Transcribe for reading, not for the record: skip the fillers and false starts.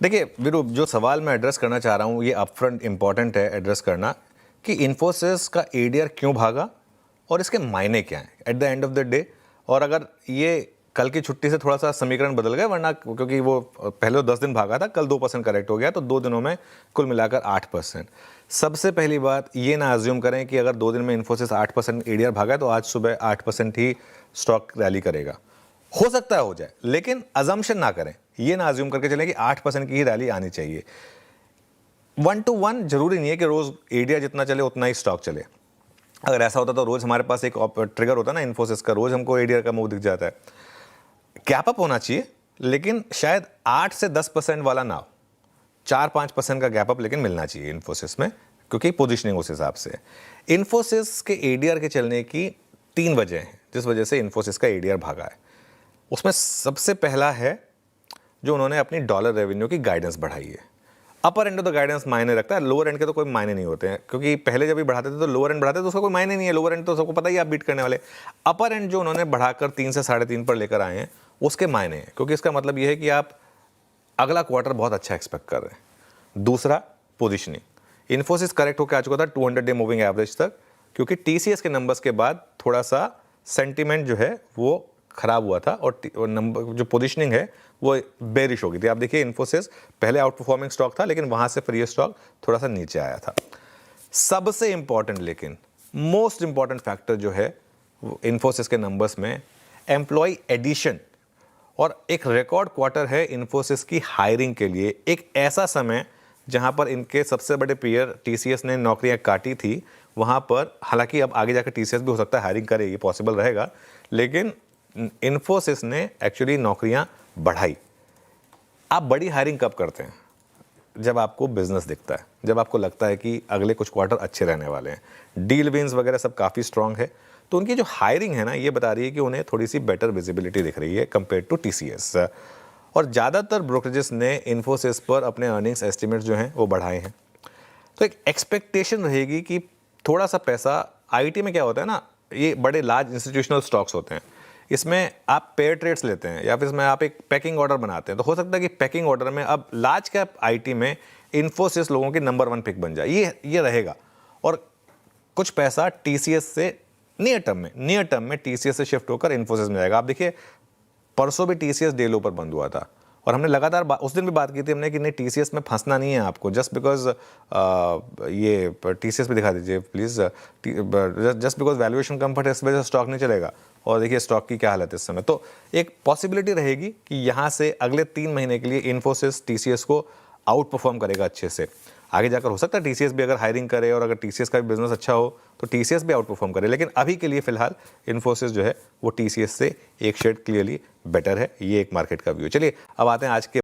देखिए वीरू, जो सवाल मैं एड्रेस करना चाह रहा हूँ ये अपफ्रंट इंपॉर्टेंट है एड्रेस करना कि इन्फोसिस का एडीआर क्यों भागा और इसके मायने क्या हैं at the end of the day. और अगर ये कल की छुट्टी से थोड़ा सा समीकरण बदल गए, वरना क्योंकि वो पहले 10 दिन भागा था, कल 2% करेक्ट हो गया, तो 2 दिनों में कुल मिलाकर 8%। सबसे पहली बात ये ना अज्यूम करें कि अगर 2 दिन में इन्फोसिस 8% एडीआर भागा है तो आज सुबह 8% ही स्टॉक रैली करेगा। हो सकता है हो जाए, लेकिन अजम्पशन ना करें, ये ना अज्यूम करके चलें कि 8% की ही रैली आनी चाहिए। 1 to 1 जरूरी नहीं है कि रोज एडीआर जितना चले उतना ही स्टॉक चले। अगर ऐसा होता तो रोज हमारे पास एक ट्रिगर होता ना इन्फोसिस का, रोज हमको एडीआर का मूव दिख जाता है। कैप अप होना चाहिए, लेकिन शायद 8 से 10% वाला ना हो, 4-5% का गैप अप लेकिन मिलना चाहिए इन्फोसिस में, क्योंकि पोजीशनिंग उस हिसाब से। इन्फोसिस के एडीआर के चलने की 3 वजह हैं जिस वजह से इन्फोसिस का एडीआर भागा है। उसमें सबसे पहला है जो उन्होंने अपनी डॉलर रेवेन्यू की गाइडेंस बढ़ाई है। अपर एंड ऑफ द गाइडेंस मायने रखता है, लोअर एंड के तो कोई मायने नहीं होते हैं, क्योंकि पहले जब भी बढ़ाते थे तो लोअर एंड बढ़ाते थे तो उसका कोई मायने नहीं है। लोअर एंड तो सबको पता ही आप बीट करने वाले। अपर एंड जो उन्होंने बढ़ाकर 3 से 3.5 पर लेकर आए हैं उसके मायने हैं, क्योंकि इसका मतलब यह है कि आप अगला क्वार्टर बहुत अच्छा एक्सपेक्ट कर रहे हैं। दूसरा, पोजिशनिंग। इन्फोसिस करेक्ट होकर आ चुका था 200 डे मूविंग एवरेज तक, क्योंकि टीसीएस के नंबर्स के बाद थोड़ा सा सेंटीमेंट जो है वो खराब हुआ था और नंबर जो पोजीशनिंग है वो बेरिश हो गई थी। आप देखिए इन्फोसिस पहले आउट परफॉर्मिंग स्टॉक था, लेकिन वहां से फिर ये स्टॉक थोड़ा सा नीचे आया था। सबसे इंपॉर्टेंट, लेकिन मोस्ट इंपॉर्टेंट फैक्टर जो है इन्फोसिस के नंबर्स में एम्प्लॉय एडिशन, और एक रिकॉर्ड क्वार्टर है इन्फोसिस की हायरिंग के लिए। एक ऐसा समय जहां पर इनके सबसे बड़े पीयर टीसीएस ने नौकरियां काटी थी, वहां पर हालांकि अब आगे जाकर टीसीएस भी हो सकता है हायरिंग करे, ये पॉसिबल रहेगा, लेकिन इन्फोसिस ने एक्चुअली नौकरियां बढ़ाई। आप बड़ी हायरिंग कब करते हैं? जब आपको बिजनेस दिखता है, जब आपको लगता है कि अगले कुछ क्वार्टर अच्छे रहने वाले हैं, डील विंस वगैरह सब काफ़ी स्ट्रांग है, तो उनकी जो हायरिंग है ना, ये बता रही है कि उन्हें थोड़ी सी बेटर विजिबिलिटी दिख रही है कंपेयर टू टीसीएस। और ज़्यादातर ब्रोकरेजेस ने इन्फोसिस पर अपने अर्निंग्स एस्टिमेट्स जो हैं वो बढ़ाए हैं। तो एक एक्सपेक्टेशन रहेगी कि थोड़ा सा पैसा, आईटी में क्या होता है ना, ये बड़े लार्ज इंस्टीट्यूशनल स्टॉक्स होते हैं, इसमें आप पेयर ट्रेड्स लेते हैं या फिर इसमें आप एक पैकिंग ऑर्डर बनाते हैं, तो हो सकता है कि पैकिंग ऑर्डर में अब लार्ज कैप आईटी में इन्फोसिस लोगों की नंबर 1 पिक बन जाए, ये रहेगा। और कुछ पैसा टीसीएस से नियर टर्म में टीसीएस से शिफ्ट होकर इन्फोसिस में जाएगा। आप देखिए परसों भी टीसीएस डे लो पर बंद हुआ था, और हमने लगातार उस दिन भी बात की थी हमने कि नहीं, टीसीएस में फंसना नहीं है आपको, जस्ट बिकॉज ये टीसीएस पे दिखा दीजिए please, just because valuation comfort है इस वजह से स्टॉक नहीं चलेगा। और देखिए स्टॉक की क्या हालत है इस समय। तो एक पॉसिबिलिटी रहेगी कि यहाँ से अगले 3 महीने के लिए इन्फोसिस टीसीएस को आउट परफॉर्म करेगा अच्छे से। आगे जाकर हो सकता है टीसीएस भी अगर हायरिंग करे और अगर टीसीएस का भी बिजनेस अच्छा हो तो टीसीएस भी आउट परफॉर्म करे, लेकिन अभी के लिए फिलहाल इन्फोसिस जो है वो टीसीएस से एक शेड क्लियरली बेटर है। ये एक मार्केट का व्यू। चलिए अब आते हैं आज के